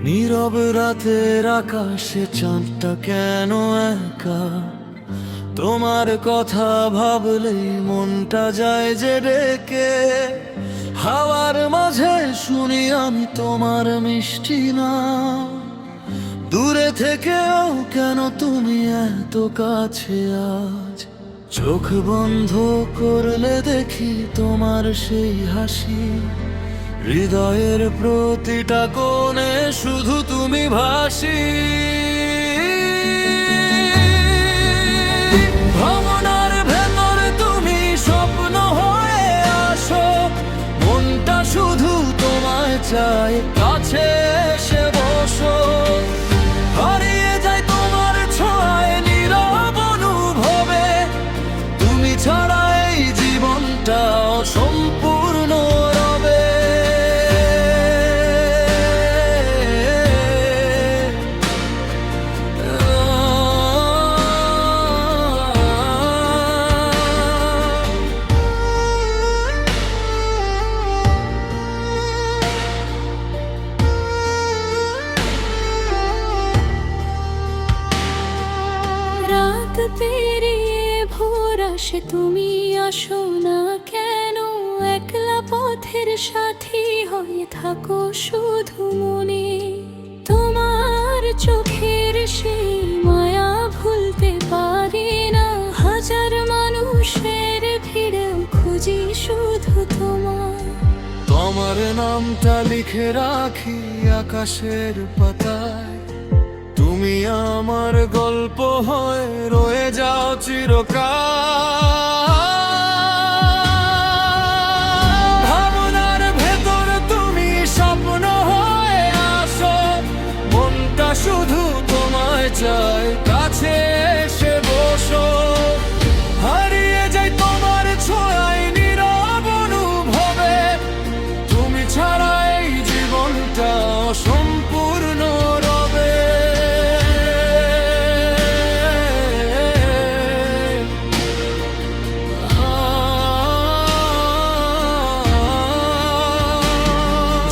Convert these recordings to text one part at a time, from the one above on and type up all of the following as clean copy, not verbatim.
নীরব রাতের আকাশে চাঁদটা কেন একা? তোমার কথা ভাবলেই মনটা যায় যে ডেকে। হাওয়ার মাঝে শুনি আমি তোমার মিষ্টি নাম। দূরে থেকেও কেন তুমি এত কাছে আজ? চোখ বন্ধ করলে দেখি তোমার সেই হাসি। হৃদয়ের প্রতিটা কোণে শুধু তুমি ভাসি। ভাবনার ভেতরে তুমি স্বপ্ন হয়ে আসো। মনটা শুধু তোমায় চায়, কাছে এসে বসো। হারিয়ে যায় তোমার ছোঁয়ায় নীরব অনুভবে। তুমি ছাড়া এই জীবনটা অসম্পূর্ণ রবে। রাত পেরিয়ে ভোর আসে, তুমি আসো না কেন? একলা পথের সাথী হয়ে থাকো শুধু মনে। তোমার চোখের সেই মায়া ভুলতে পারি না। হাজার মানুষের ভিড়েও খুঁজি শুধু তোমার। তোমার নামটা লিখে রাখি আকাশের পাতায়। তুমি আমার গল্প হয়ে রয়ে যাও চিরকাল। ভাবনার ভেতর তুমি স্বপ্ন হয়ে আসো। মনটা শুধু তোমায় চায়, কাছে এসে বসো। হারিয়ে যাই তোমার ছোঁয়ায় নীরব অনুভবে। তুমি ছাড়া এই জীবনটা অসম্পূর্ণ রবে।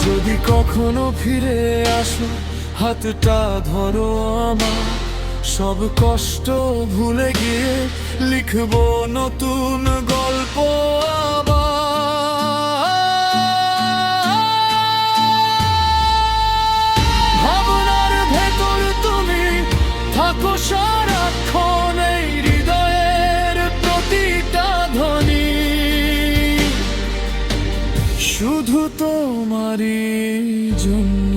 যদি কখনো ফিরে আসো, হাতটা ধরো আমার। সব কষ্ট ভুলে গিয়ে লিখবো নতুন গল্প আবার। ভাবনার ভেতর তুমি থাকো সারাক্ষণ, এই হৃদয়ের প্রতিটা ধ্বনি শুধু তোমারই জন্য।